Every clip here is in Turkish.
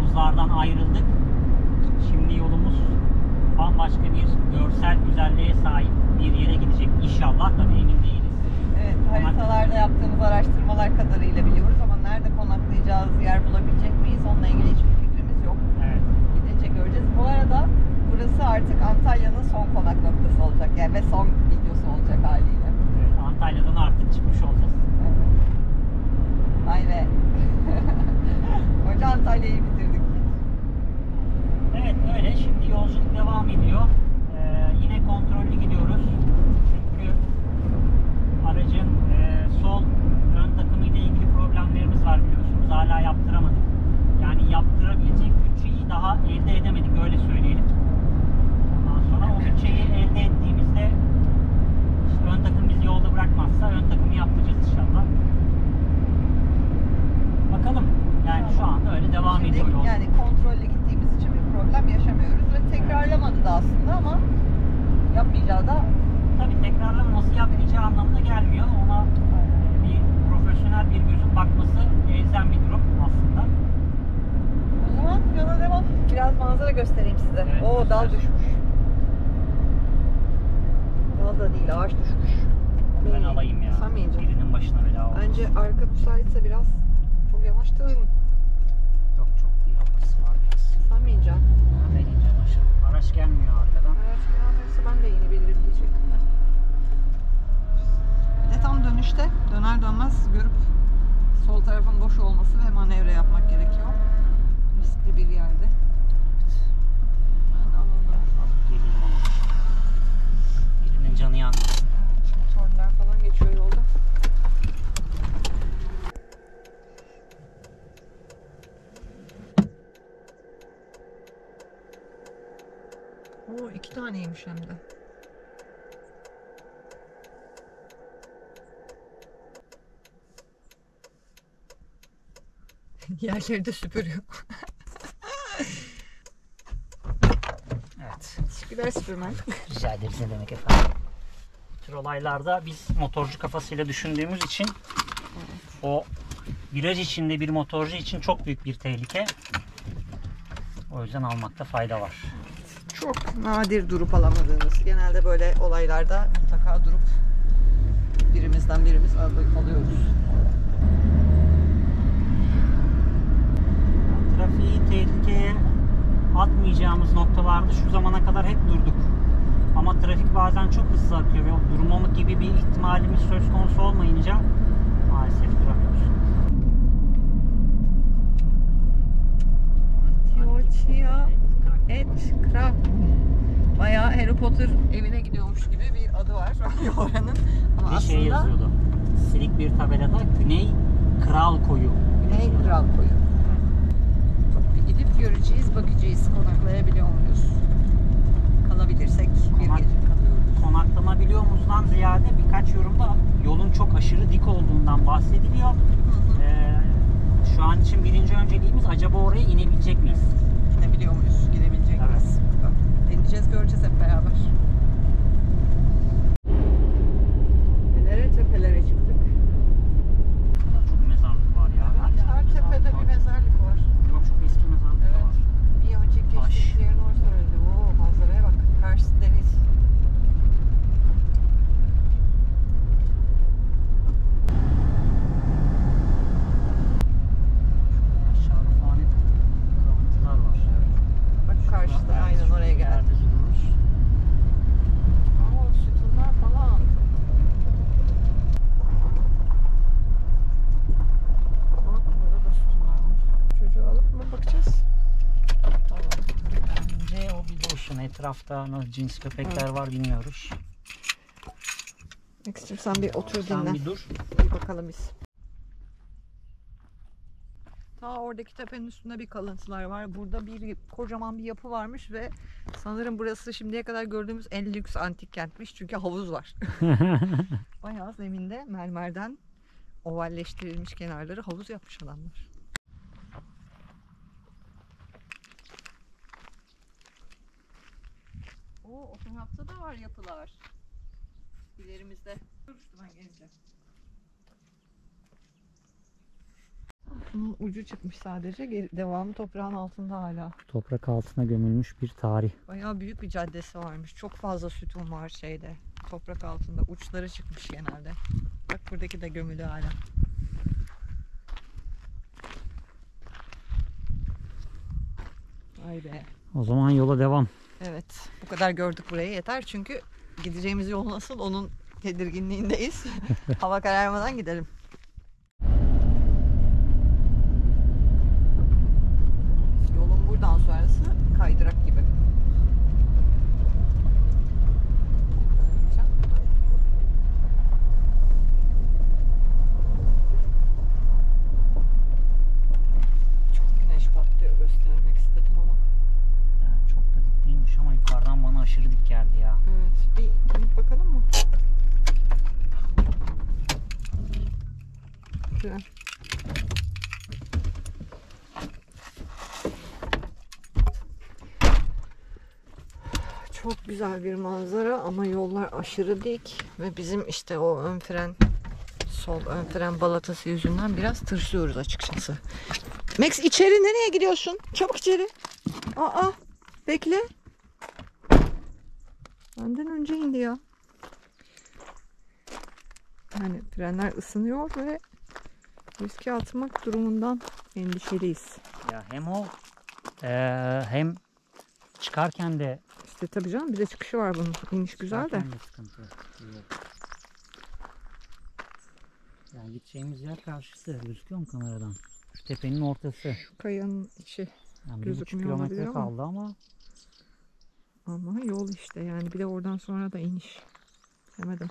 Havuzlardan ayrıldık. Şimdi yolumuz bambaşka bir görsel güzelliğe sahip bir yere gidecek. İnşallah, tabii emin değiliz. Evet, haritalarda yaptığımız araştırmalar kadarıyla biliyoruz ama nerede konaklayacağız, yer bulabilecek miyiz onunla ilgili hiçbir fikrimiz yok. Evet. Gidince göreceğiz. Bu arada burası artık Antalya'nın son konak noktası olacak yani ve son videosu olacak haliyle. Evet, Antalya'dan artık çıkmış olacağız. Evet. Vay be. Hoca Antalya'yı bitirdik. Evet, öyle. Şimdi yolculuk devam ediyor. Yine kontrollü gidiyoruz. Çünkü aracın sol ön takımı ile ilgili problemlerimiz var, biliyorsunuz. Hala yaptıramadık. Yani yaptırabilecek bütçeyi daha elde edemedik, öyle söyleyelim. Ondan sonra o bütçeyi elde ettiğimizde işte ön takım bizi yolda bırakmazsa ön takımı yaptıracağız inşallah. Bakalım. Yani şu anda öyle devam ediyor yolculuk. Yani kontrolle gittiğimiz için bir problem yaşamıyoruz ve tekrarlamadı da aslında ama yapmayacağı da tabii tekrarlanması yapmayacağı anlamına gelmiyor. Ona bir profesyonel bir gözün bakması elzem bir durum aslında. o zaman yola devam. Biraz manzara göstereyim size. Evet, Oo, dal göster. düşmüş. Dal da değil, ağaç düşmüş. Ben alayım ya. Sen mi ineceksin? Birinin başına bela olmasın. Bence arka müsaitse biraz çok yavaştın. Yok, çok değil, o kısmı var biraz. Sen mi ineceksin? Ben ineceğim aşağı. Araç gelmiyor arkadan. Araç gelmezse ben de inebilirim diyecektim de. Bir de tam dönüşte döner dönmez görüp sol tarafın boş olması ve manevra yapmak gerekiyor. Riskli bir yerde. Ben alalım. Alıp geleyim onu. Birinin canı yanmasın. Şimdi tornlar falan geçiyor yolda. Oo, 2 taneymiş hem de. Yerleri de süpürüyor. Evet. Teşekkürler Süpürmen. Rica ederiz, ne demek efendim. Bu tür olaylarda biz motorcu kafasıyla düşündüğümüz için o viraj içinde bir motorcu için çok büyük bir tehlike. O yüzden almakta fayda var. Çok nadir durup alamadığımız, genelde böyle olaylarda mutlaka durup birimizden birimiz alıyoruz. Trafiği tehlikeye atmayacağımız noktalarda şu zamana kadar hep durduk. Ama trafik bazen çok hızlı akıyor ve durmamak gibi bir ihtimalimiz söz konusu olmayınca maalesef duramıyoruz. Antiochia et Krab. Bayağı Harry Potter evine gidiyormuş gibi bir adı var oranın. Ama Bir aslında şey yazıyordu. Silik bir tabelada Güney Kral Koyu. Güney Kral Koyu. Bir gidip göreceğiz, bakacağız. Konaklayabiliyor muyuz? Kalabilirsek bir gece kalıyoruz. Konaklanabiliyor muyuzdan ziyade birkaç yorumda yolun çok aşırı dik olduğundan bahsediliyor. Şu an için birinci önceliğimiz acaba oraya inebilecek miyiz? İnebiliyor muyuz? Gidebilecek miyiz? Deneyeceğiz, göreceğiz hep beraber. Nelere tepelere çıktık. Burada çok mezarlık var ya. Evet, her tepede bir mezarlık var. Bak, çok eski mezarlık Evet. var. Bir önceki geçtiğimiz yerin orası öyleydi. Oo, manzaraya bak. Karşısı deniz. Aşağıda falan hep kalıntılar var. Bak karşıda, aynen oraya geldik. Nerede dururuz? Oo, sütunlar falan. Bak burada da sütunlar var. Çocuğu alıp mı bakacağız? Tamam. Bence o bir boşuna. Etrafta nasıl cins köpekler var bilmiyoruz. Ekstrem sen bir otur Sen dinlen. bir dur. Bir bakalım biz. Ta oradaki tepenin üstünde bir kalıntılar var. Burada bir kocaman bir yapı varmış ve sanırım burası şimdiye kadar gördüğümüz en lüks antik kentmiş. Çünkü havuz var. Bayağı zeminde mermerden ovalleştirilmiş kenarları havuz yapmış adamlar. O tarafta da var yapılar. İlerimizde. Dur ben gezeceğim. Bunun ucu çıkmış sadece. Devamı toprağın altında hala. Toprak altına gömülmüş bir tarih. Bayağı büyük bir caddesi varmış. Çok fazla sütun var şeyde. Toprak altında. Uçları çıkmış genelde. Bak buradaki de gömülü hala. Vay be. O zaman yola devam. Evet. Bu kadar gördük burayı yeter. Çünkü gideceğimiz yol nasıl onun tedirginliğindeyiz. Hava kararmadan gidelim. Yolun buradan sonrası kaydırak gibi. Çok güneş patlıyor, göstermek istedim ama. Yani çok da dik değilmiş ama yukarıdan bana aşırı dik geldi ya. Evet, bir inip bakalım mı? Güzel. Çok güzel bir manzara ama yollar aşırı dik ve bizim işte o ön fren, sol ön fren balatası yüzünden biraz tırsıyoruz açıkçası. Max içeri nereye gidiyorsun? Çabuk içeri. Aa, bekle. Benden önce indi ya. Yani frenler ısınıyor ve riske atmak durumundan endişeliyiz. Ya hem o hem çıkarken de İşte tabii canım bir de çıkışı var bunun. İniş güzel de. çıkarken de sıkıntı yok. Yani gideceğimiz yer karşısı. Gözüküyor mu kameradan? Şu tepenin ortası. Şu kayanın içi. Yani 1,5 Gözükmüyor olabilir kilometre ama. kaldı ama Yol işte yani bir de oradan sonra da iniş. Demedim.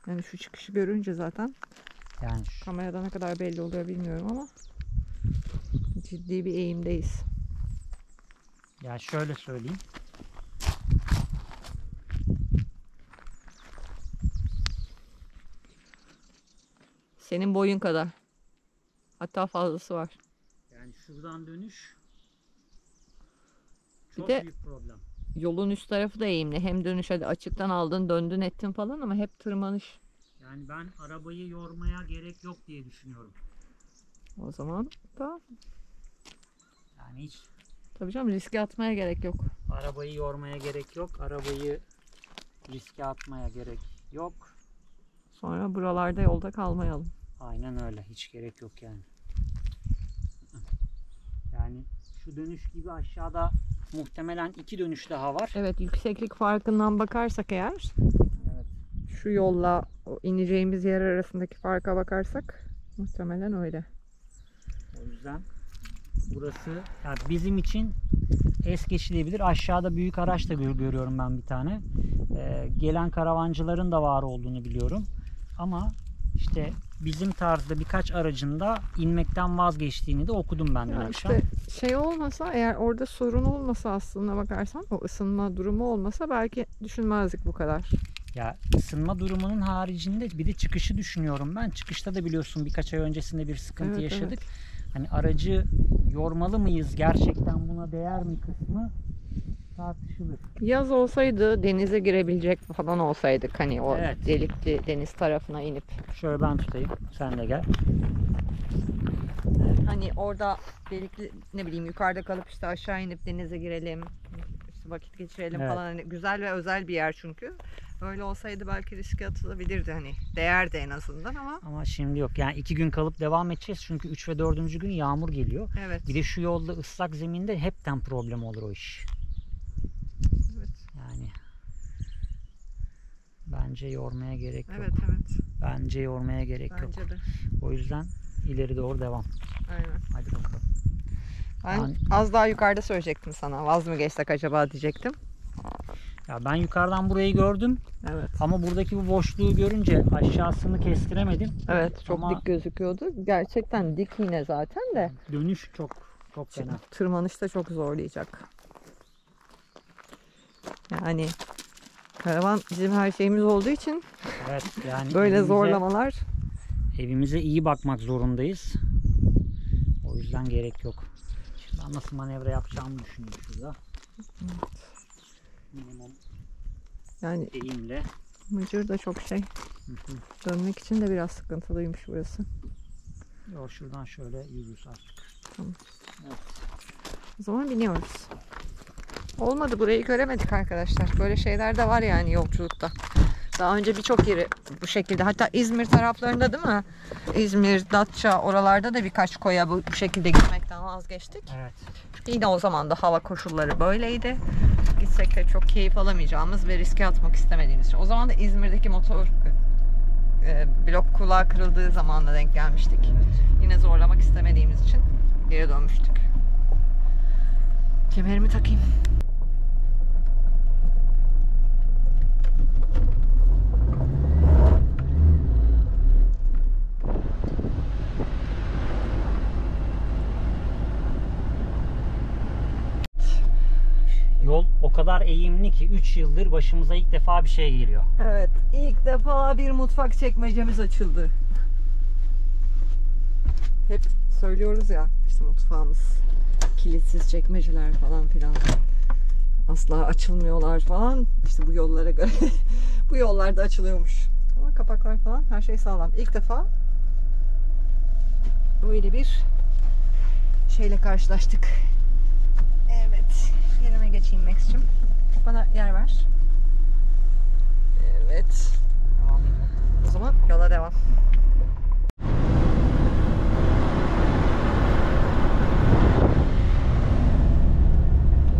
Yani şu çıkışı görünce zaten yani kamerada ne kadar belli oluyor bilmiyorum ama ciddi bir eğimdeyiz. ya şöyle söyleyeyim. Senin boyun kadar. Hatta fazlası var. Yani şuradan dönüş Bir çok de- büyük problem. Yolun üst tarafı da eğimli. Hem dönüş hadi açıktan aldın döndün ettin falan ama hep tırmanış. Yani ben arabayı yormaya gerek yok diye düşünüyorum. O zaman da Yani hiç tabii canım riske atmaya gerek yok. arabayı yormaya gerek yok. Arabayı riske atmaya gerek yok. Sonra buralarda yolda kalmayalım. Aynen öyle. Hiç gerek yok yani. Yani şu dönüş gibi aşağıda muhtemelen 2 dönüş daha var. Evet yükseklik farkından bakarsak eğer Evet. şu yolla o ineceğimiz yer arasındaki farka bakarsak muhtemelen öyle. O yüzden burası yani bizim için es geçilebilir. Aşağıda büyük araç da görüyorum ben bir tane. Gelen karavancıların da var olduğunu biliyorum. Ama işte bizim tarzda birkaç aracın da inmekten vazgeçtiğini de okudum ben dün Ya akşam. işte şey olmasa eğer orada sorun olmasa aslında bakarsan o ısınma durumu olmasa belki düşünmezdik bu kadar. Ya ısınma durumunun haricinde bir de çıkışı düşünüyorum ben. Çıkışta da biliyorsun birkaç ay öncesinde bir sıkıntı Evet, yaşadık. Hani aracı yormalı mıyız? Gerçekten buna değer mi kısmı tartışılır. Yaz olsaydı denize girebilecek falan olsaydık hani o Evet. delikli deniz tarafına inip Şöyle ben tutayım. Sen de gel. hani orada delikli ne bileyim yukarıda kalıp işte aşağı inip denize girelim işte vakit geçirelim Evet. falan hani güzel ve özel bir yer çünkü. Öyle olsaydı belki riske atılabilirdi hani değerdi en azından ama Ama şimdi yok. Yani 2 gün kalıp devam edeceğiz. Çünkü 3 ve 4. gün yağmur geliyor. evet. Bir de şu yolda ıslak zeminde hepten problem olur o iş. Evet. Yani bence yormaya gerek Evet yok. evet. Bence yormaya gerek yok. Bence de. O yüzden ileri doğru devam. Aynen. Hadi bakalım. Ben Yani- az daha yukarıda söyleyecektim sana. Vaz mı geçsek acaba diyecektim. Ya ben yukarıdan burayı gördüm Evet. ama buradaki bu boşluğu görünce aşağısını kestiremedim. Evet çok Ama- dik gözüküyordu. Gerçekten dik yine zaten de. Dönüş çok fena. Tırmanış da çok zorlayacak. Yani karavan bizim her şeyimiz olduğu için Evet yani böyle evimize- zorlamalar Evimize iyi bakmak zorundayız. O yüzden gerek yok. Şimdi ben nasıl manevra yapacağımı düşünüyorum şurada. Minimum yani eğimle. Mıcır da çok şey. Dönmek için de biraz sıkıntılıymış burası. Yok, şuradan şöyle yürürüz artık. Tamam. Evet. O zaman biniyoruz. Olmadı, burayı göremedik arkadaşlar. Böyle şeyler de var yani yolculukta. Daha önce birçok yeri bu şekilde. Hatta İzmir taraflarında değil mi? İzmir, Datça, oralarda da birkaç koya bu şekilde gitmekten vazgeçtik. Evet. Çünkü yine o zaman da hava koşulları böyleydi. Gitsek de çok keyif alamayacağımız ve riske atmak istemediğimiz için. O zaman da İzmir'deki motor blok kulağı kırıldığı zamanla denk gelmiştik. Evet. Yine zorlamak istemediğimiz için geri dönmüştük. Kemerimi takayım. Yol o kadar eğimli ki 3 yıldır başımıza ilk defa bir şey geliyor. Evet, ilk defa bir mutfak çekmecemiz açıldı. Hep söylüyoruz ya, işte mutfağımız kilitsiz çekmeceler falan filan. Asla açılmıyorlar falan. İşte bu yollara göre bu yollarda açılıyormuş. Ama kapaklar falan her şey sağlam. İlk defa böyle bir şeyle karşılaştık. Evet, yerime geçeyim Max'cim. Bana yer ver. Evet. Devam edelim. O zaman yola devam.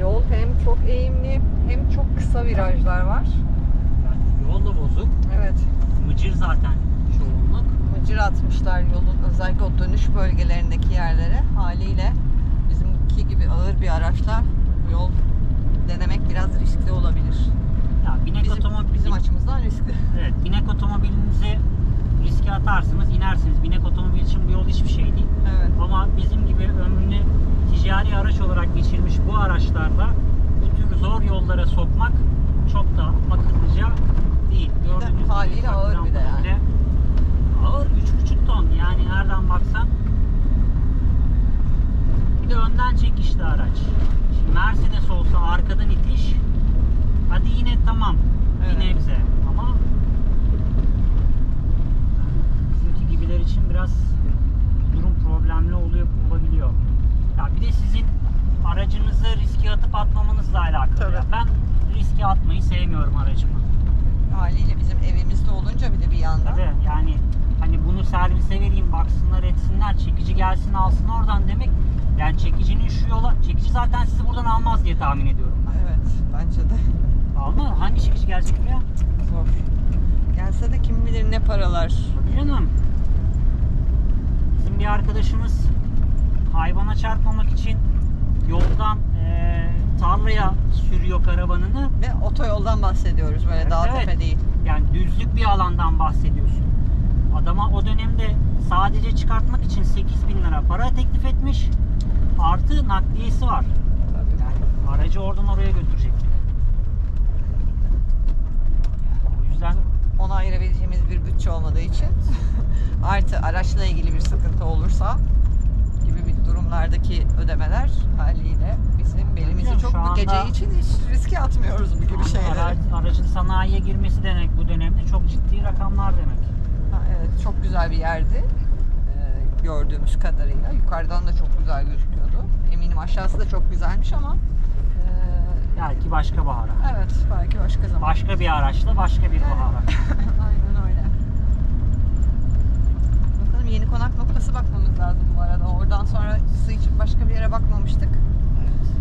Yol hem çok eğimli hem çok kısa virajlar var. Yani yol da bozuk. Evet. Mıcır zaten çoğunluk. Mıcır atmışlar yolun özellikle o dönüş bölgelerindeki yerlere. Haliyle bizimki gibi ağır bir araçla bu yol denemek biraz riskli olabilir. Ya binek otomobil Bizim açımızdan riskli. Evet, binek otomobilinizi riske atarsınız, inersiniz. Binek otomobil için bu yol hiçbir şey değil. Evet. Ama bizim gibi ömrünü ticari araç olarak geçirmiş bu araçlarda bu tür zor yollara sokmak çok da akıllıca değil. Gördüğünüz gibi haliyle ağır bir de yani. bile ağır, 3,5 ton yani nereden baksan. Bir de önden çekişli araç. Şimdi Mercedes olsa arkadan itiş, hadi yine tamam bir Evet. nebze ama bizimki gibiler için biraz durum problemli olabiliyor. Ya bir de sizin aracınızı riske atıp atmamanızla alakalı. Tabii. Ya ben riske atmayı sevmiyorum aracımı. Haliyle bizim evimizde olunca bir de bir yandan. Tabii yani hani bunu servise vereyim, baksınlar etsinler, çekici gelsin alsın oradan demek. Yani çekicinin şu yola, çekici zaten sizi buradan almaz diye tahmin ediyorum ben. Evet, bence de. Alma, hangi çekici gelecek buraya? Zor. Gelse de kim bilir ne paralar. Tabii canım. Bizim bir arkadaşımız hayvana çarpmamak için yoldan tarlaya sürüyor karavanını. Ve otoyoldan bahsediyoruz, böyle Evet, dağ evet. tepe değil. Yani düzlük bir alandan bahsediyorsun. Adama o dönemde sadece çıkartmak için 8.000 lira para teklif etmiş. Artı nakliyesi var. Tabii. Yani aracı oradan oraya götürecek. O yüzden Ona ayırabileceğimiz bir bütçe olmadığı için artı araçla ilgili bir sıkıntı olursa gibi bir durumlardaki ödemeler haliyle bizim belimizi canım, çok şu bu anda- gece için hiç riske atmıyoruz bu gibi şeyleri. aracın sanayiye girmesi demek bu dönemde çok ciddi rakamlar demek. Ha, evet, çok güzel bir yerdi. Gördüğümüz kadarıyla. Yukarıdan da çok güzel gözüküyordu. Eminim aşağısı da çok güzelmiş ama Belki başka bahara. evet, belki başka zaman. Başka bir araçla başka bir bahara. Aynen öyle. Bakalım, yeni konak noktası bakmamız lazım bu arada. Oradan sonra su için başka bir yere bakmamıştık.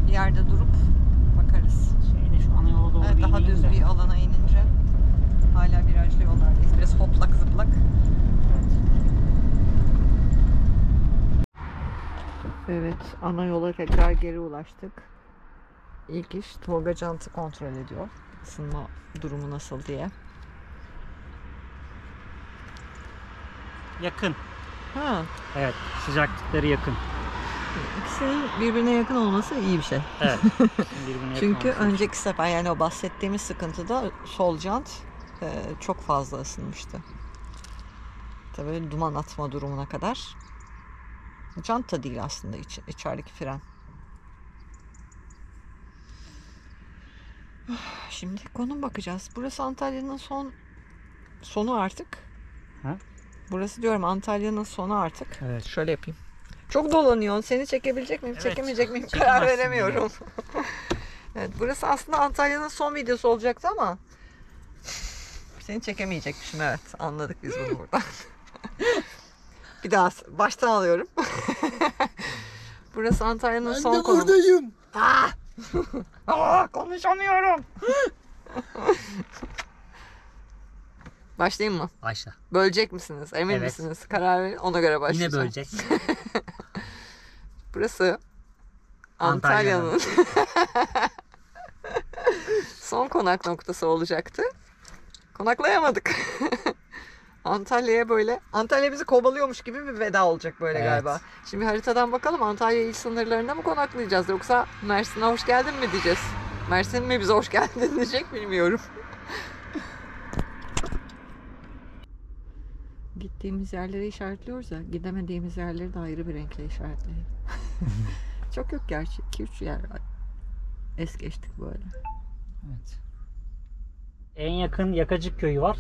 Bir yerde durup bakarız. Şeyde şu ana yola doğru Evet, bir daha ineyim düz de. bir alana inince hala virajlı yollardayız. Biraz hoplak zıplak. Evet, ana yola tekrar geri ulaştık. İlk iş Tolga Cant'ı kontrol ediyor. Isınma durumu nasıl diye. Yakın. Ha, Evet, sıcaklıkları yakın. ikisinin birbirine yakın olması iyi bir şey. Evet. birbirine yakın Çünkü olması. önceki sefer, yani o bahsettiğimiz sıkıntıda sol jant çok fazla ısınmıştı. Tabii duman atma durumuna kadar. Jant da değil aslında, içerideki fren. Şimdi konum bakacağız. Burası Antalya'nın sonu artık. Ha? Burası diyorum Antalya'nın sonu artık. Evet. Şöyle yapayım. Çok dolanıyorsun. Seni çekebilecek miyim, Evet, çekemeyecek miyim karar çekemezsin veremiyorum. Evet, burası aslında Antalya'nın son videosu olacaktı ama seni çekemeyecekmişim, evet. Anladık biz bunu buradan. Bir daha baştan alıyorum. Burası Antalya'nın son konumu. Ben de buradayım. Konuşamıyorum. Başlayayım mı? Başla. Bölecek misiniz? Emin Evet. misiniz? Karar verin. Ona göre başlayacağım. Yine böleceğiz. Burası Antalya'nın son konak noktası olacaktı. Konaklayamadık. Antalya'ya böyle, Antalya bizi kovalıyormuş gibi bir veda olacak böyle Evet. galiba. Şimdi haritadan bakalım, Antalya il sınırlarında mı konaklayacağız yoksa Mersin'e hoş geldin mi diyeceğiz. Mersin mi bize hoş geldin diyecek bilmiyorum. Gittiğimiz yerleri işaretliyoruz ya, gidemediğimiz yerleri de ayrı bir renkle işaretleyelim. Çok yok gerçi. 2-3 yer es geçtik böyle. Evet. En yakın Yakacık köyü var.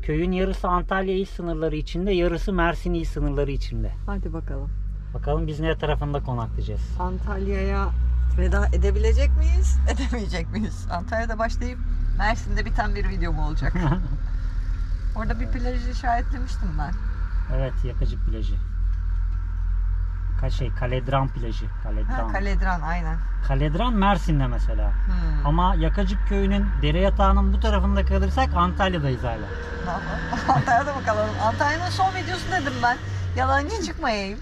Köyün yarısı Antalya il sınırları içinde, yarısı Mersin il sınırları içinde. Hadi bakalım. Bakalım biz ne tarafında konaklayacağız. Antalya'ya veda edebilecek miyiz? Edemeyecek miyiz? Antalya'da başlayıp Mersin'de biten bir video mu olacak? Orada bir plajı işaretlemiştim ben. Evet, Yakacık plajı. Kaledran plajı. Kaledran. Kaledran aynen. Kaledran Mersin'de mesela. Ama Yakacık köyünün dere yatağının bu tarafında kalırsak Antalya'dayız hala. Ne yapalım? Antalya'da mı kalalım? Antalya'nın son videosu dedim ben. Yalancı çıkmayayım.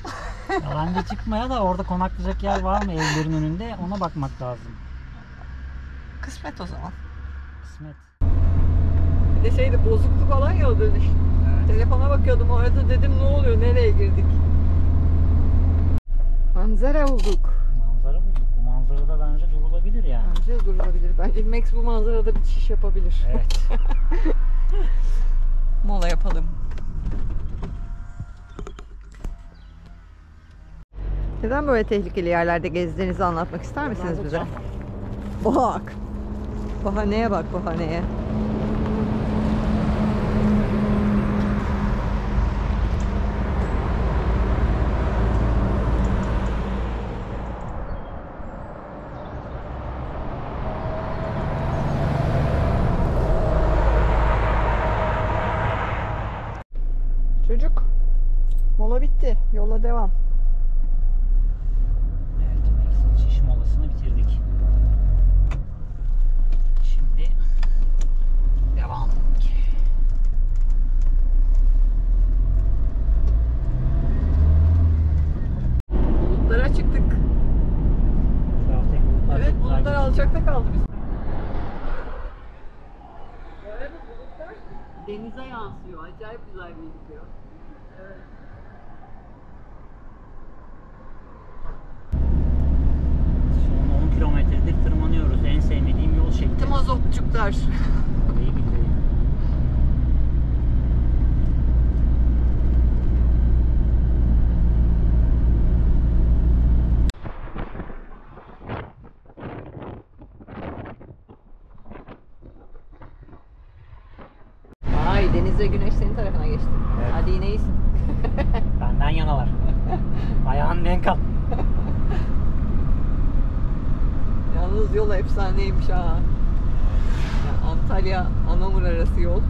Yalancı çıkmaya da orada konaklayacak yer var mı evlerin önünde, ona bakmak lazım. Kısmet o zaman. Kısmet. Bir de şeydi, bozuktu falan ya o dönüş. Evet. Telefona bakıyordum orada, dedim ne oluyor, nereye girdik? Manzara bulduk. Manzara bulduk. Bu manzarada bence durulabilir yani. Bence durulabilir. Bence Max bu manzarada bir çiş yapabilir. Evet. Mola yapalım. Neden böyle tehlikeli yerlerde gezdiğinizi anlatmak ister misiniz bize? Bak. Bahaneye bak, bahaneye. Çocuk, mola bitti. Yola devam. Evet, Max'in şiş molasını bitirdik. Şimdi devam. Bulutlara çıktık. Traftaki bulutlar Evet, çok güzel bulutlar gözüküyor. alçakta kaldı bizde. Böyle bu bulutlar denize yansıyor. Acayip güzel gözüküyor. Evet. Son 10 kilometredir tırmanıyoruz. En sevmediğim yol şekli. Tüm azotçuklar. İyi billahi. Ay, deniz ve güneş senin tarafına geçti. Evet. Hadi yine iyisin. Benden yanalar. Ayağın denk al. Yalnız yol efsaneymiş ha. Ya Antalya Anamur arası yol.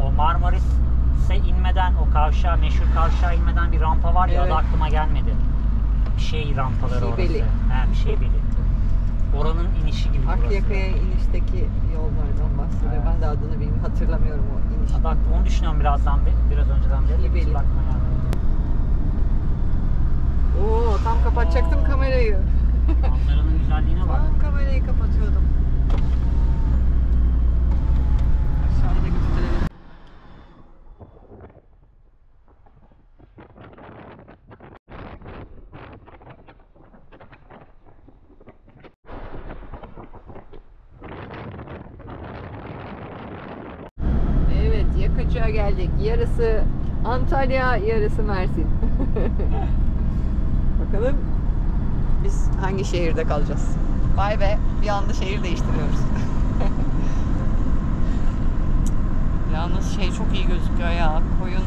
O Marmaris'e inmeden, o kavşağa, meşhur kavşağa inmeden bir rampa var ya, Evet. adı aklıma gelmedi. Bir şey rampaları Şibeli. orası. He, bir şey beli. Oranın inişi gibi burası. Akyaka'ya inişteki yollardan bahsediyor. Evet. Ben de adını bilmiyorum, hatırlamıyorum o iniş. Bak onu düşünüyorum biraz önceden beri. Şibeli. Hiç bakma yani. Oo, tam kapatacaktım kamerayı. Manzaranın güzelliğine bak. Tam kamerayı kapatıyordum. Aşağıda gösterelim. Evet, Yakacık'a geldik. Yarısı Antalya, yarısı Mersin. Bakalım biz hangi şehirde kalacağız? Vay be, bir anda şehir değiştiriyoruz. Yalnız şey çok iyi gözüküyor ya. Koyun,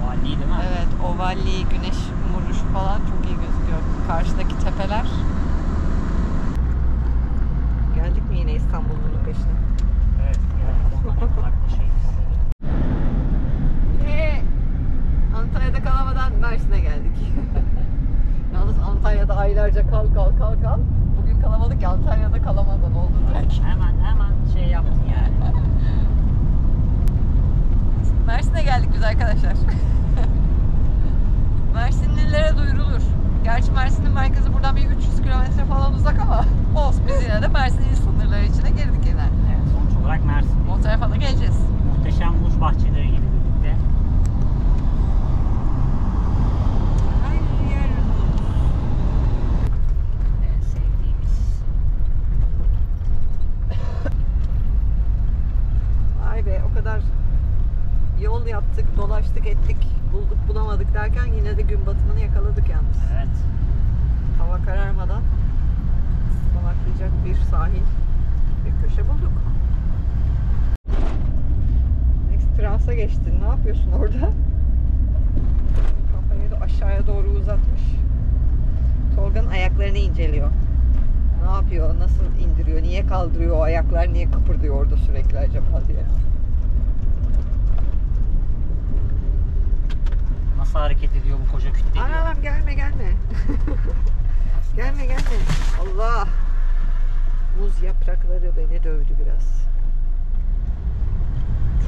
Ovalliği değil mi? evet, ovalliği, güneş vuruşu falan çok iyi gözüküyor. Karşıdaki tepeler. Geldik mi yine İstanbul'un peşine? Evet. Yani ondan farklı şey. Ve Antalya'da kalamadan Mersin'e geldik. Yalnız Antalya'da aylarca kal. Bugün kalamadık ya, Antalya'da kalamadan oldu direkt. Hemen şey yaptın yani. Mersin'e geldik biz arkadaşlar. Mersinlilere duyurulur. Gerçi Mersin'in merkezi buradan bir 300 kilometre falan uzak ama olsun, biz yine de Mersin'in sınırları içine girdik yine. Evet, sonuç olarak Mersin. O tarafa da geleceğiz. Muhteşem muz bahçeleri gibi birlikte. Her yer muz. En sevdiğimiz. Vay be, o kadar yol yaptık, dolaştık, ettik, bulduk bulamadık derken yine de gün batımını yakaladık yalnız. Evet. Hava kararmadan konaklayacak bir sahil, bir köşe bulduk. Transa geçtin. Ne yapıyorsun orada? Kafayı da aşağıya doğru uzatmış. Tolga'nın ayaklarını inceliyor. Ne yapıyor? Nasıl indiriyor? Niye kaldırıyor o ayaklar? Niye kıpırdıyor orada sürekli acaba diye. Nasıl hareket ediyor bu koca kütle diyor. Anam gelme. gelme. Allah! Muz yaprakları beni dövdü biraz.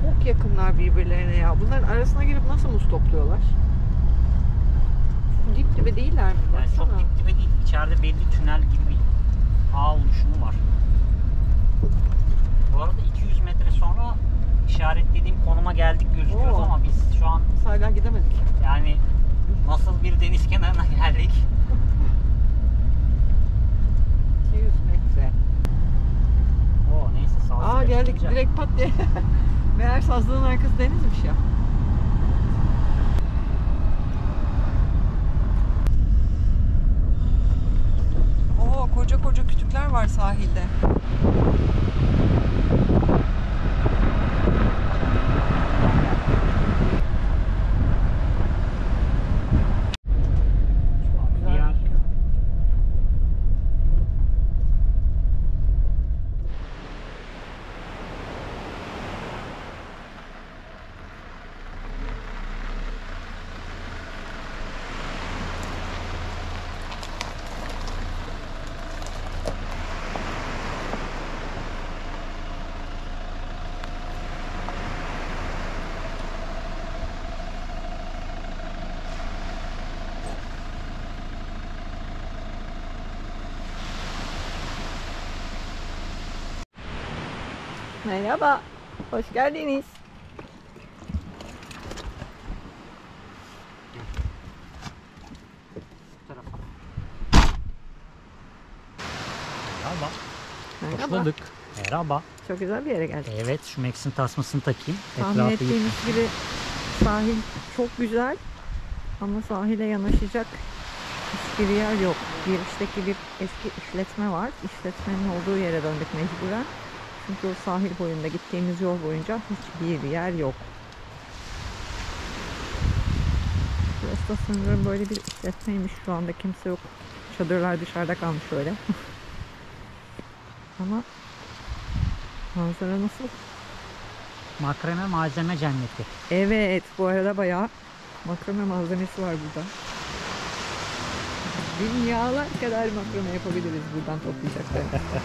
Çok yakınlar birbirlerine ya. Bunların arasına girip nasıl muz topluyorlar? Dip dibe değiller mi? Yani Baksana. çok dip dibe değil. İçeride belli tünel gibi bir ağ oluşumu var. Bu arada 200 metre sonra işaretlediğim konuma geldik gözüküyoruz Oo. ama biz şu an Biz hala gidemedik. yani nasıl bir deniz kenarına geldik. 200 metre. Oo neyse sağ olsun. Aa geldik direkt pat diye. Meğer sazlığın arkası denizmiş ya. Oo koca kütükler var sahilde. Diğer Merhaba. Hoş geldiniz. bu tarafa. Merhaba. Merhaba. Hoş bulduk. Merhaba. Çok güzel bir yere geldik. Evet şu Max'in tasmasını takayım. Tahmin Etrafı ettiğimiz gibi sahil çok güzel ama sahile yanaşacak hiçbir yer yok. Girişteki bir eski işletme var. İşletmenin olduğu yere döndük mecburen. Çünkü o sahil boyunda gittiğimiz yol boyunca hiçbir yer yok. Burası da sanırım böyle bir işletmeymiş. Şu anda kimse yok. Çadırlar dışarıda kalmış öyle. Ama manzara nasıl? makrame malzeme cenneti. Evet, bu arada bayağı makrame malzemesi var burada. Dünyalar kadar makrame yapabiliriz buradan toplayacaklarımız.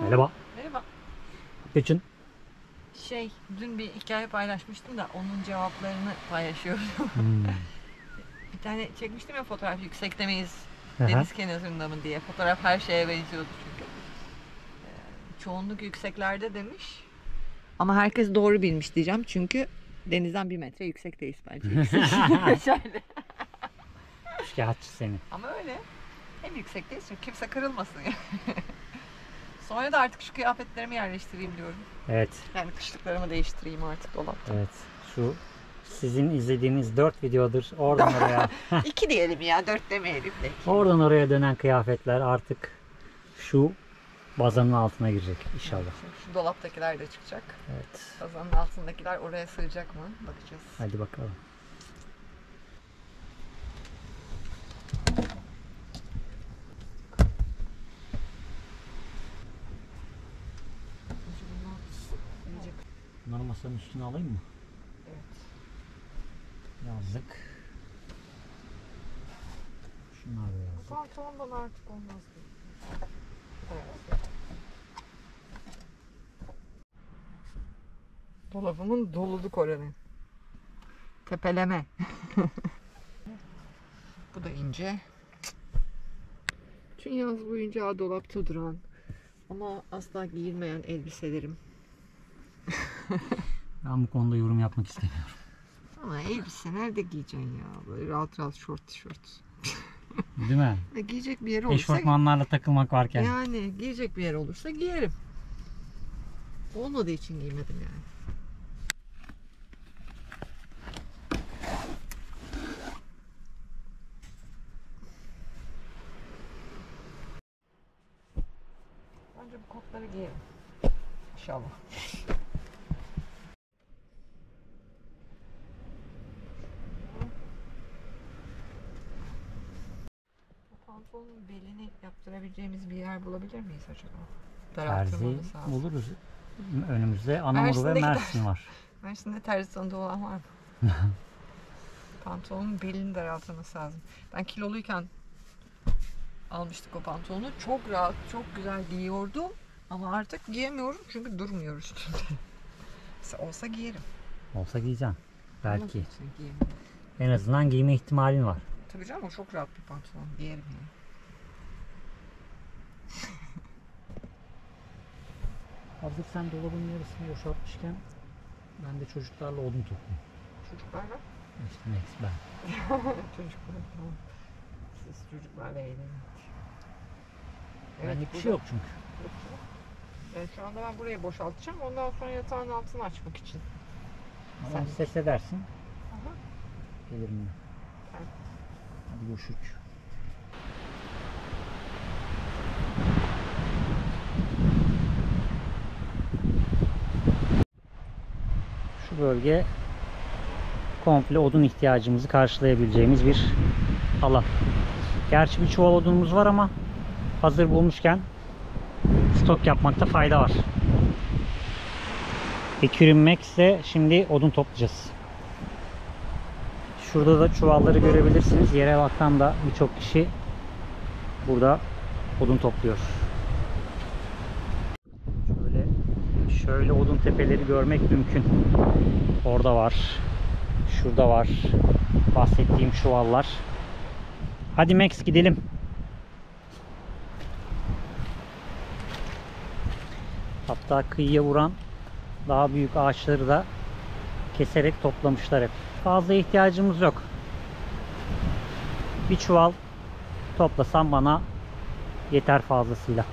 Merhaba. Merhaba. Geçin. Dün bir hikaye paylaşmıştım da onun cevaplarını paylaşıyorum. Bir tane çekmiştim ya fotoğraf, yüksekte miyiz, deniz kenarında mı diye. Fotoğraf her şeye benziyordu çünkü. Çoğunluk yükseklerde demiş. Ama herkes doğru bilmiş diyeceğim çünkü denizden 1 metre yüksekteyiz bence. Şöyle. Şikayetçi seni. Ama öyle. Hem yüksekteyiz çünkü kimse kırılmasın ya. Sonra da artık şu kıyafetlerimi yerleştireyim diyorum. Evet. Yani kışlıklarımı değiştireyim artık dolapta. Evet. Şu sizin izlediğiniz 4 videodur. Oradan oraya. 2 diyelim ya, 4 demeyelim de. Oradan oraya dönen kıyafetler artık şu bazanın altına girecek inşallah. Şu dolaptakiler de çıkacak. Evet. Kazanın altındakiler oraya sığacak mı? Bakacağız. Hadi bakalım. Bunları masanın üstüne alayım mı? Evet. Yazdık. Şunlar da yazdık. Pantolon bana artık olmaz. Dolabımın doluluk oranı. Tepeleme. Bu da ince. Bütün yaz boyunca dolapta duran ama asla giyilmeyen elbiselerim. Ben bu konuda yorum yapmak istemiyorum. Ama elbise nerede giyeceksin ya? Böyle rahat rahat şort tişört. Değil mi? Giyecek bir yer olursa Eşofmanlarla takılmak varken. yani giyecek bir yer olursa giyerim. Olmadığı için giymedim yani. Bence bu kotları giyerim. İnşallah. Pantolonun belini yaptırabileceğimiz bir yer bulabilir miyiz acaba? Terzi Daraltılmamız lazım. buluruz. Önümüzde Anamur ve Mersin'deki Mersin var. Mersin'de terzi tanıdığı olan var mı? Pantolonun belini daraltılması lazım. Ben kiloluyken almıştık o pantolonu. Çok rahat, çok güzel giyiyordum. Ama artık giyemiyorum çünkü durmuyor üstünde. Mesela olsa giyerim. Olsa giyeceksin. Belki. Olmadığı için giyemiyorum. En azından giyme ihtimalin var. Tabii canım, o çok rahat bir pantolon. Giyerim yani. Hazır sen dolabın yarısını boşaltmışken ben de çocuklarla odun toplayayım. Çocuklarla? İşte neyse ben. Çocuklar, tamam. Siz çocuklarla eğlenin. Benlik bir şey yok çünkü. Yani şu anda ben burayı boşaltacağım. Ondan sonra yatağın altını açmak için. Ama Sen- ses edersin. Aha. Gelirim ben. Tamam. Hadi görüşürüz. Şu bölge komple odun ihtiyacımızı karşılayabileceğimiz bir alan. Gerçi bir çuval odunumuz var ama hazır bulmuşken stok yapmakta fayda var. Ecurim Max ile şimdi odun toplayacağız. Şurada da çuvalları görebilirsiniz. Yere baktan da birçok kişi burada odun topluyor. Şöyle odun tepeleri görmek mümkün. Orada var. Şurada var. Bahsettiğim çuvallar. Hadi Max gidelim. Hatta kıyıya vuran daha büyük ağaçları da keserek toplamışlar hep. Fazla ihtiyacımız yok. Bir çuval toplasam bana yeter fazlasıyla.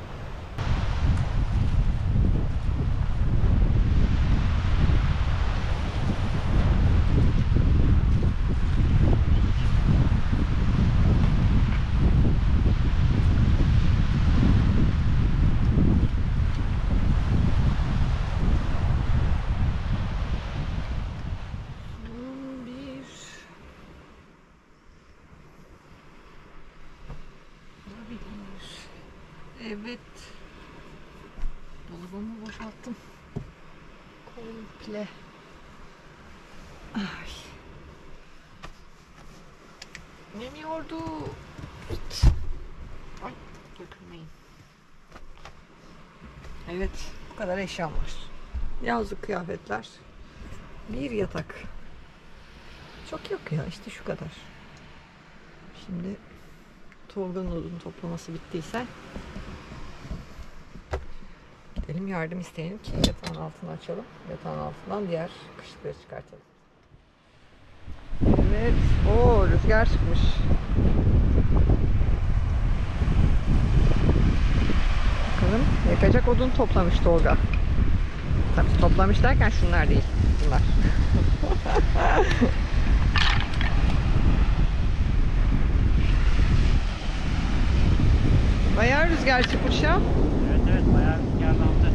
Evet. Dolabımı boşalttım. Komple. Ay. Yemiyordu. Ay, dökülmeyin. Evet, bu kadar eşyam var. Yazlık kıyafetler. Bir yatak. Çok yok ya, işte şu kadar. Şimdi Tolga'nın odun toplaması bittiyse gidelim yardım isteyelim ki yatağın altını açalım. Yatağın altından diğer kışlıkları çıkartalım. Evet, o rüzgar çıkmış. Bakalım, yakacak odun toplamış Tolga. Tabii toplamış derken şunlar değil, bunlar. Bayağı rüzgar çıkmış ya. Evet evet, bayağı rüzgarlandı.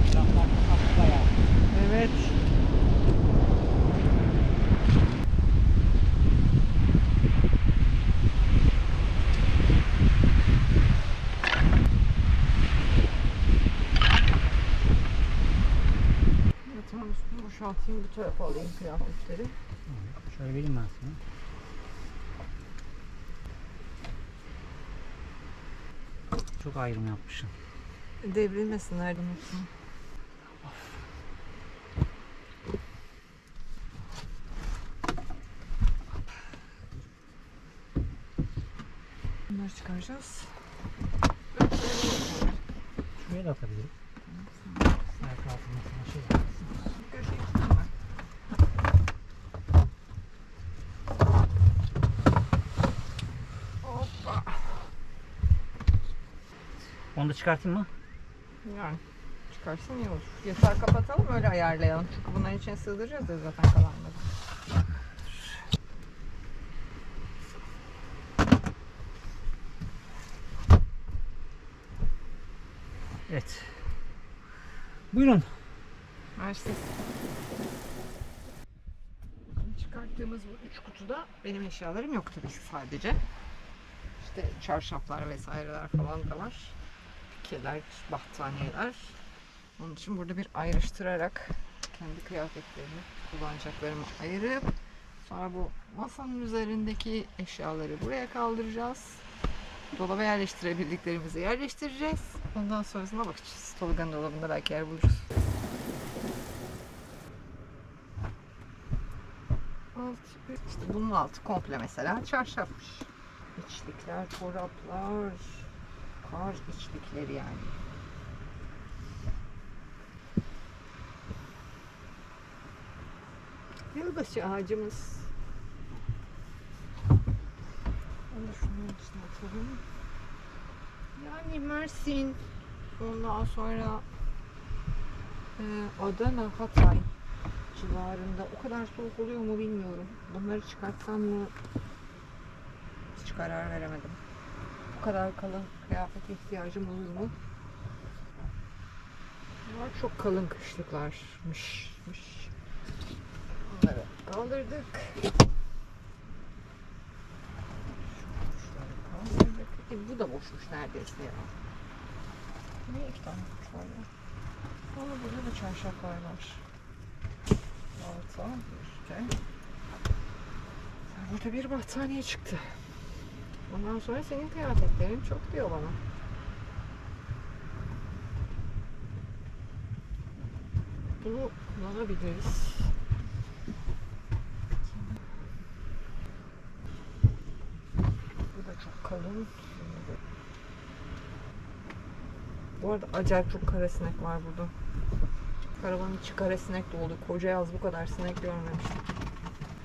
Rüzgarlar kalktı bayağı. Evet. Yatağın üstünü boşaltayım, bu tarafa alayım kıyafetleri. Şöyle vereyim ben sana. Çok ayrım yapmışsın. Devrilmesinler demek ki. Bunları çıkaracağız. Şuraya da atabilirim. Ayak altında sana şey yaparsın. Köşeyi tutayım ben. Hoppa. Onu da çıkartayım mı? Yani çıkarsın iyi olur. Yatağı kapatalım öyle ayarlayalım. Çünkü bunların içine sığdıracağız ya zaten kalanları. Evet. Buyurun. Mersi. Çıkarttığımız bu 3 kutuda benim eşyalarım yok tabii ki sadece. İşte çarşaflar vesaireler falan da var. Pikeler, battaniyeler. Onun için burada bir ayrıştırarak kendi kıyafetlerimi, kullanacaklarımı ayırıp sonra bu masanın üzerindeki eşyaları buraya kaldıracağız. Dolaba yerleştirebildiklerimizi yerleştireceğiz. Ondan sonrasına bakacağız. Tolga'nın dolabında belki yer buluruz. İşte bunun altı komple mesela çarşafmış. İçlikler, çoraplar, kar içlikleri yani. Yılbaşı ağacımız. Onu da şunun içine atalım. Yani Mersin, ondan sonra Adana, Hatay civarında o kadar soğuk oluyor mu bilmiyorum. Bunları çıkartsam mı hiç karar veremedim. Bu kadar kalın kıyafete ihtiyacım olur mu? Bunlar çok kalın kışlıklarmış. Bunları kaldırdık. Şunları kaldırdık. Bu da boşmuş neredeyse ya. Niye 2 tane kuş var ya? Sonra burada da çarşaflar var. Alta, üstte. Burada bir battaniye çıktı. Ondan sonra senin kıyafetlerin çok diyor bana. Bunu kullanabiliriz. Bu da çok kalın. Bu arada acayip çok karasinek var burada. Karavanın içi karasinek doldu. Koca yaz bu kadar sinek görmemiştim.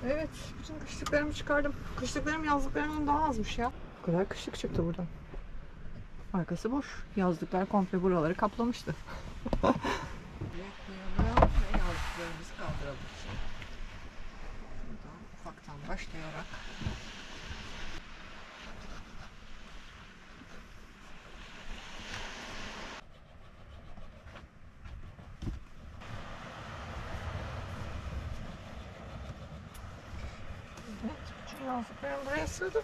Evet, bütün kışlıklarımı çıkardım. Kışlıklarım yazlıklarımdan daha azmış ya. Bu kadar kışlık çıktı buradan. Arkası boş. Yazlıklar komple buraları kaplamıştı. Koyalım ve yazlıklarımızı kaldıralım. Buradan ufaktan başlayarak. Evet, bütün yazlıklarım buraya sığdı.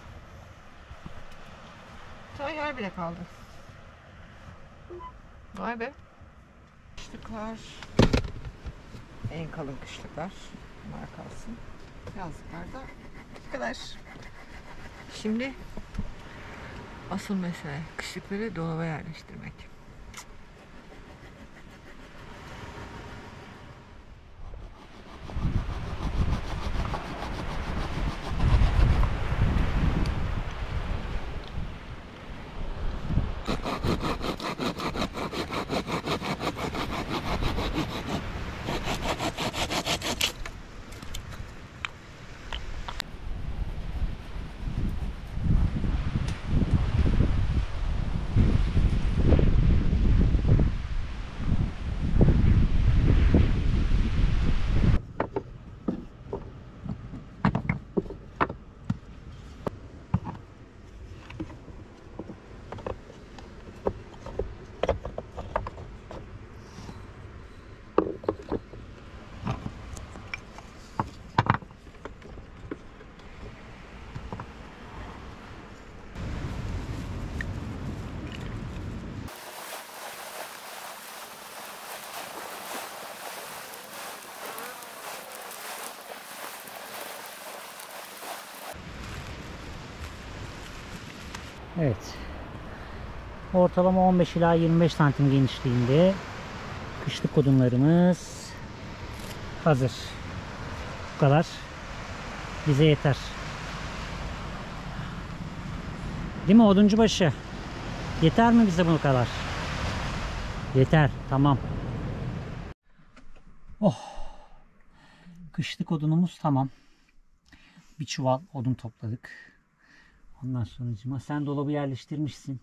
Daha yer bile kaldı. Vay be. Kışlıklar. En kalın kışlıklar. Bunlar kalsın. Yazlıklarda bu kadar. Şimdi asıl mesele kışlıkları dolaba yerleştirmek. Evet. Ortalama 15 ila 25 santim genişliğinde kışlık odunlarımız hazır. Bu kadar bize yeter. Değil mi oduncubaşı? Yeter mi bize bu kadar? Yeter. Tamam. Oh. Kışlık odunumuz tamam. Bir çuval odun topladık. Ondan sonra sen dolabı yerleştirmişsin.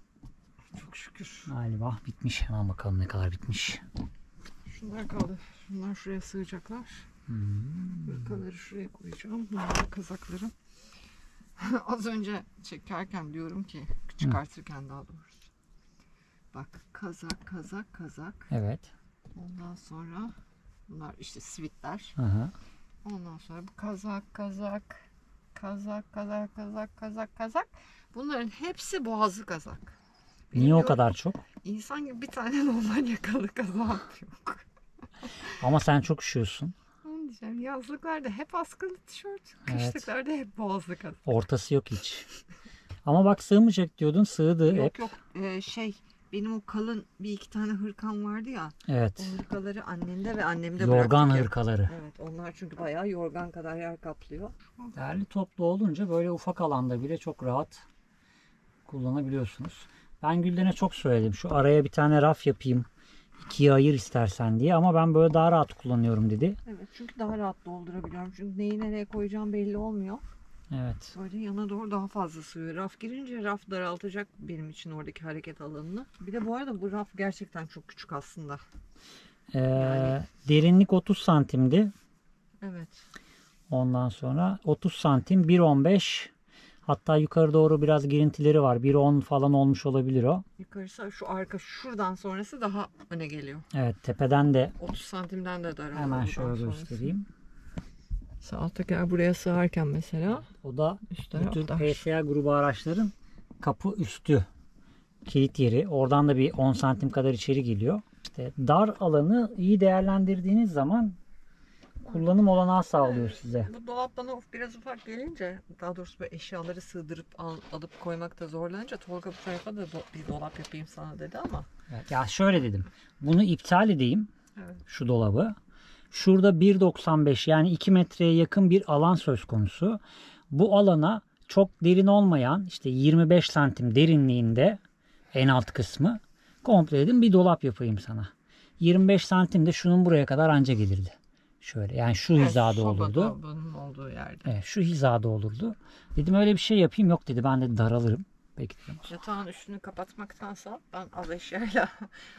Çok şükür. Galiba bitmiş. Hemen bakalım ne kadar bitmiş. Şunlar kaldı. Şunlar şuraya sığacaklar. Hırkaları şuraya koyacağım. Bunlar da kazaklarım. Az önce çekerken diyorum ki, çıkartırken daha doğrusu. Bak kazak, kazak, kazak. Evet. Ondan sonra bunlar işte sivitler. Aha. Ondan sonra bu kazak, kazak, kazak, kazak, kazak, kazak, kazak. Bunların hepsi boğazlı kazak. Benim Niye o yok. kadar çok? İnsan gibi bir tane normal yakalı kazağım yok. Ama sen çok üşüyorsun. Onu diyeceğim. Yazlıklarda hep askılı tişört, Evet. kışlıklarda hep boğazlı kazak. Ortası yok hiç. Ama bak sığmayacak diyordun. Sığdı hep. Yok yok. Benim o kalın bir iki tane hırkam vardı ya. Evet. O hırkaları annemde ve annemde Yorgan bıraktık ya. hırkaları. Evet, onlar çünkü bayağı yorgan kadar yer kaplıyor. Değerli toplu olunca böyle ufak alanda bile çok rahat kullanabiliyorsunuz. Ben Gülden'e çok söyledim. Şu araya bir tane raf yapayım. İkiye ayır istersen diye. Ama ben böyle daha rahat kullanıyorum dedi. Evet, çünkü daha rahat doldurabiliyorum. Çünkü neyi nereye koyacağım belli olmuyor. Evet. Böyle yana doğru daha fazla sığıyor. Raf girince raf daraltacak benim için oradaki hareket alanını. Bir de bu arada bu raf gerçekten çok küçük aslında. Derinlik 30 santimdi. Evet. Ondan sonra 30 santim 1.15, hatta yukarı doğru biraz girintileri var. 1.10 falan olmuş olabilir o. Yukarısı şu arka şuradan sonrası daha öne geliyor. Evet, tepeden de 30 santimden de daralıyor. hemen buradan şöyle sonrası. göstereyim. Sağ teker buraya sığarken mesela O da üst bu taraf tür dar. PSA grubu araçların kapı üstü kilit yeri. Oradan da bir 10 santim kadar içeri geliyor. İşte dar alanı iyi değerlendirdiğiniz zaman kullanım olanağı sağlıyor size. Bu dolap bana biraz ufak gelince, daha doğrusu böyle eşyaları sığdırıp alıp koymakta zorlanınca Tolga bu tarafa da bir dolap yapayım sana dedi ama. Evet, ya şöyle dedim. Bunu iptal edeyim. Evet. Şu dolabı. Şurada 1.95 yani 2 metreye yakın bir alan söz konusu. Bu alana çok derin olmayan işte 25 santim derinliğinde en alt kısmı komple dedim bir dolap yapayım sana. 25 santim de şunun buraya kadar anca gelirdi. Şöyle yani şu hizada olurdu. Bunun olduğu yerde. Evet, şu hizada olurdu. Dedim öyle bir şey yapayım, yok dedi, ben de daralırım. Peki dedim. Yatağın üstünü kapatmaktansa ben az eşyayla.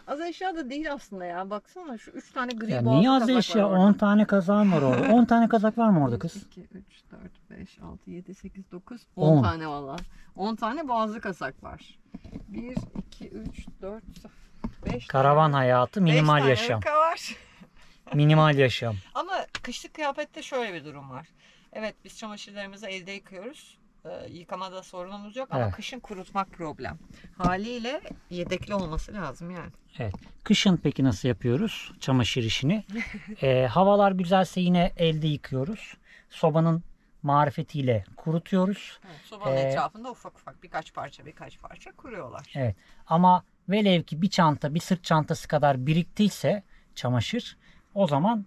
Az eşya da değil aslında ya. Baksana şu 3 tane gri Ya boğazlı niye az kazak var eşya? orada. 10 tane kazağın var orada. 10 tane kazak var mı orada kız? 2, 3, 4, 5, 6, 7, 8, 9, 10. 10 tane valla. 10 tane boğazlı kazak var. 1, 2, 3, 4, 5 Karavan hayatı, minimal yaşam. var. Minimal yaşam. Ama kışlık kıyafette şöyle bir durum var. Evet, biz çamaşırlarımızı elde yıkıyoruz. Yıkamada sorunumuz yok ama Evet. kışın kurutmak problem. Haliyle yedekli olması lazım yani. Evet. Kışın peki nasıl yapıyoruz çamaşır işini? Havalar güzelse yine elde yıkıyoruz. Sobanın marifetiyle kurutuyoruz. Evet, sobanın etrafında ufak ufak birkaç parça kuruyorlar. Evet. Ama velev ki bir çanta, bir sırt çantası kadar biriktiyse çamaşır, o zaman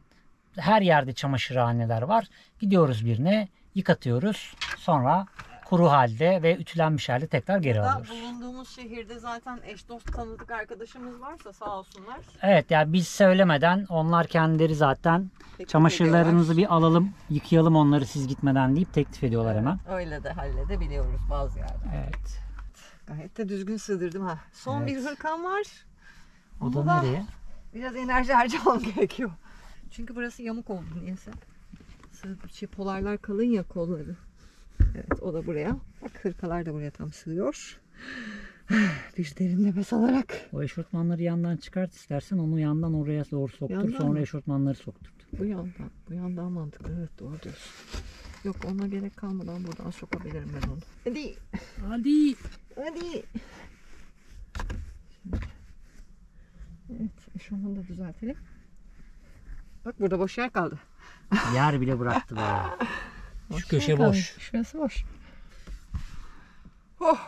her yerde çamaşırhaneler var. Gidiyoruz birine, yıkatıyoruz. Sonra kuru halde ve ütülenmiş halde tekrar geri alıyoruz. Bulunduğumuz şehirde zaten eş dost tanıdık arkadaşımız varsa sağ olsunlar. Evet, yani biz söylemeden onlar kendileri zaten teklif çamaşırlarınızı ediyorlar. bir alalım, yıkayalım onları siz gitmeden deyip teklif ediyorlar hemen. Öyle de halledebiliyoruz bazı yerlerde. Evet. Gayet de düzgün sığdırdım ha. Son Evet. bir hırkam var. O da Ama nereye? biraz enerji harcamam gerekiyor. Çünkü burası yamuk oldu niyeyse. Polarlar kalın ya kolları. Evet, o da buraya. Bak hırkalar da buraya tam sığıyor. Bir derin nefes alarak. O eşortmanları yandan çıkart istersen, onu yandan oraya doğru soktur, Yandan sonra mı? eşortmanları soktur. Bu yandan mantıklı. Evet, doğru diyorsun. Yok, ona gerek kalmadan buradan sokabilirim ben onu. Hadi. Hadi. Hadi. Evet, eşofmanı da düzeltelim. Bak burada boş yer kaldı. Yer bile bıraktı be. Şu Boş köşe yer kaldı. boş. Şurası boş. Oh.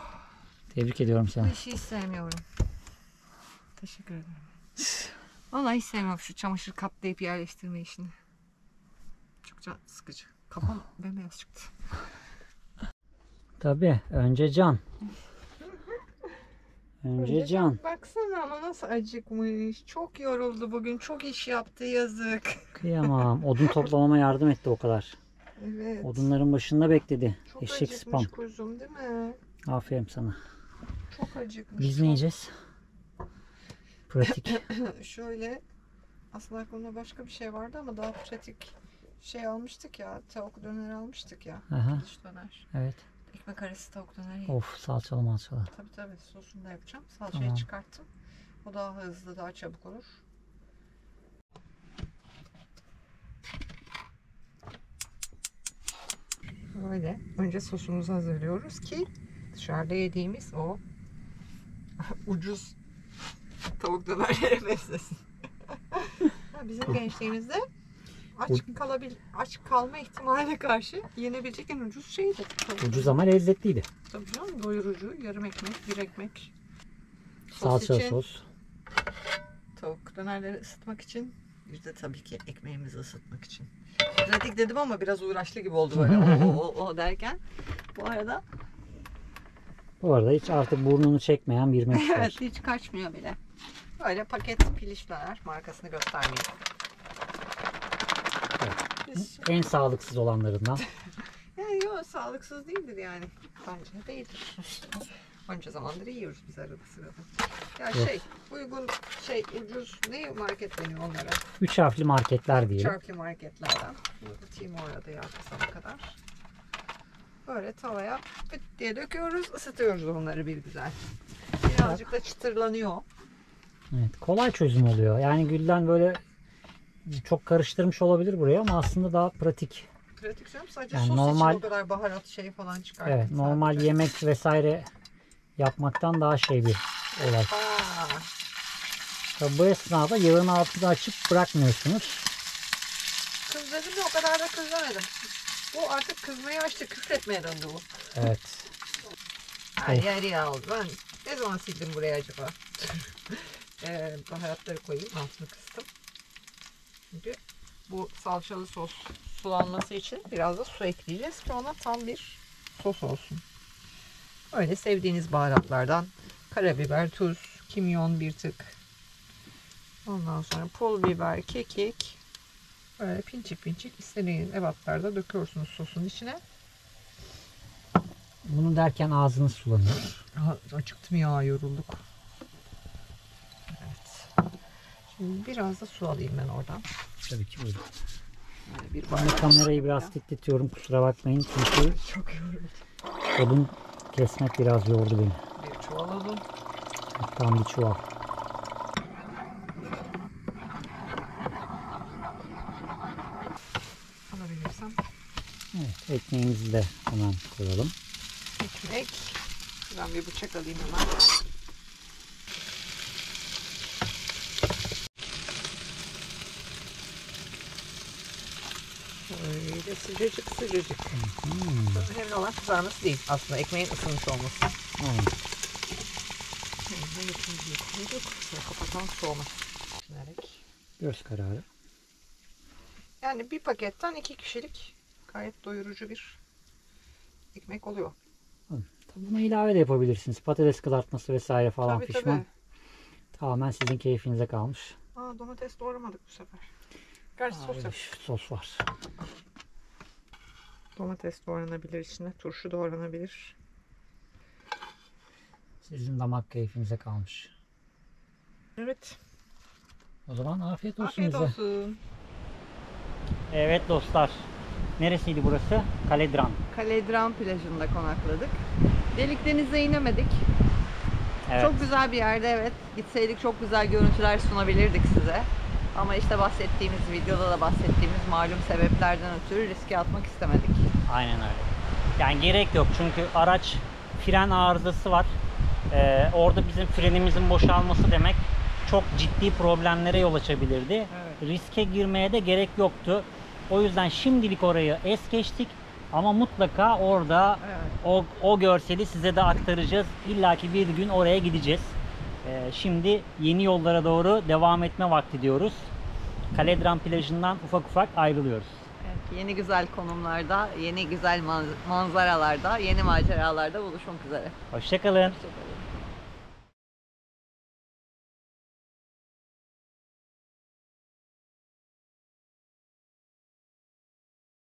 Tebrik ediyorum Bu seni. işi hiç sevmiyorum. Teşekkür ederim. Vallahi hiç sevmiyorum şu çamaşır katlayıp yerleştirme işini. Çok can sıkıcı. Kafam bembeyaz çıktı. Tabii. Önce can. Önce can. Baksana ama nasıl acıkmış. Çok yoruldu bugün. Çok iş yaptı yazık. Kıyamam. Odun toplamama yardım etti o kadar. Evet. Odunların başında bekledi. Çok Eşek acıkmış spam. kuzum değil mi? Aferin sana. Çok acıkmış. Biz ne yiyeceğiz? Pratik. Şöyle aslında aklımda başka bir şey vardı ama daha pratik şey almıştık ya. Tavuk döner almıştık ya. Aha. Diş döner. Evet. Ekmek arası tavuk döner yedim. Of, salçalı malçalı. Tabii sosunu da yapacağım. Salçayı Tamam. çıkarttım. O daha hızlı, daha çabuk olur. Böyle. Önce sosumuzu hazırlıyoruz ki dışarıda yediğimiz o ucuz tavuk dönerlere benzesin. Bizim gençliğimizde aç kalma ihtimaline karşı yenebilecek en ucuz şeydi. Ucuz ama lezzetliydi. Tabii canım, doyurucu. Yarım ekmek, bir ekmek. Salçalı için, sos. tavuk dönerleri ısıtmak için. Bir de tabii ki ekmeğimizi ısıtmak için. Pratik dedim ama biraz uğraşlı gibi oldu böyle o derken. Bu arada hiç artık burnunu çekmeyen bir meşhur. evet, hiç kaçmıyor bile. Böyle paket piliç döner, markasını göstermeyeyim. Biz- En sağlıksız olanlarından. Yani yok, sağlıksız değildir yani. Bence değildir. Onca zamandır yiyoruz biz arada sırada. Ya Evet. uygun ucuz ne market deniyor onlara? 3 harfli marketler diyelim. Çarkı marketlerden. Atayım orada ya kasana kadar. Böyle tavaya pıt diye döküyoruz, ısıtıyoruz onları bir güzel. Birazcık da çıtırlanıyor. Evet, kolay çözüm oluyor. Yani Gülden böyle çok karıştırmış olabilir buraya ama aslında daha pratik. Pratik canım, sadece Yani sos normal- için o kadar baharat falan çıkarttım. Evet, normal sadece. yemek vesaire yapmaktan daha bir olay. Aa, Tabii bu esnada yağın altını açıp bırakmıyorsunuz. kız dedim de o kadar da kız demedim. Bu artık kızmayı açtı, küfretmeye döndü bu. Evet. Her Of. yer yağ oldu. Ben ne zaman sildim buraya acaba? Baharatları koyayım, altını kıstım. Çünkü bu salçalı sos sulanması için biraz da su ekleyeceğiz ki ona tam bir sos olsun. Öyle sevdiğiniz baharatlardan karabiber, tuz, kimyon bir tık. Ondan sonra pul biber, kekik. Böyle pinçik pinçik istediğiniz ebatlarda döküyorsunuz sosun içine. Bunu derken ağzınız sulanıyor. Acıktım ya, yorulduk. Evet. Şimdi biraz da su alayım ben oradan. Tabii ki buyurun. Yani bir Ben de kamerayı biraz titretiyorum, kusura bakmayın çünkü Çok yoruldum. odun kesmek biraz yordu beni. Bir çuval odun. Tam bir çuval. Alabilirsem. Evet, ekmeğimizi de hemen koyalım. Ekmek. Ben bir bıçak alayım hemen. Böyle sıcacık sıcacık. Önemli olan kızarması değil. Aslında ekmeğin ısınmış olması. Aynen. Hemen ikinciyi koyduk. Şöyle kapatalım, soğumak. Düşünerek. Göz kararı. Yani bir paketten 2 kişilik gayet doyurucu bir ekmek oluyor. Buna ilave de yapabilirsiniz. Patates kızartması vesaire falan Tabii pişman. tabii. Tamamen sizin keyfinize kalmış. Aa, domates doğramadık bu sefer. Gerçi sos Öyle yap. sos var. Domates doğranabilir içine. Turşu doğranabilir. Sizin damak keyfinize kalmış. Evet. O zaman afiyet olsun Afiyet bize. olsun. Evet dostlar. Neresiydi burası? Kaledran. Kaledran plajında konakladık. Delikdeniz'e inemedik. Evet. Çok güzel bir yerde, evet. Gitseydik çok güzel görüntüler sunabilirdik size. Ama işte videoda da bahsettiğimiz malum sebeplerden ötürü riske atmak istemedik. Aynen öyle. Yani gerek yok çünkü araç fren arızası var. Orada bizim frenimizin boşalması demek çok ciddi problemlere yol açabilirdi. Evet. Riske girmeye de gerek yoktu. O yüzden şimdilik orayı es geçtik ama mutlaka orada Evet. o görseli size de aktaracağız. İlla ki bir gün oraya gideceğiz. Şimdi yeni yollara doğru devam etme vakti diyoruz. Kaledran plajından ufak ufak ayrılıyoruz. Evet, yeni güzel konumlarda, yeni güzel manzaralarda, yeni maceralarda buluşmak üzere. Hoşça kalın. Hoşçakalın.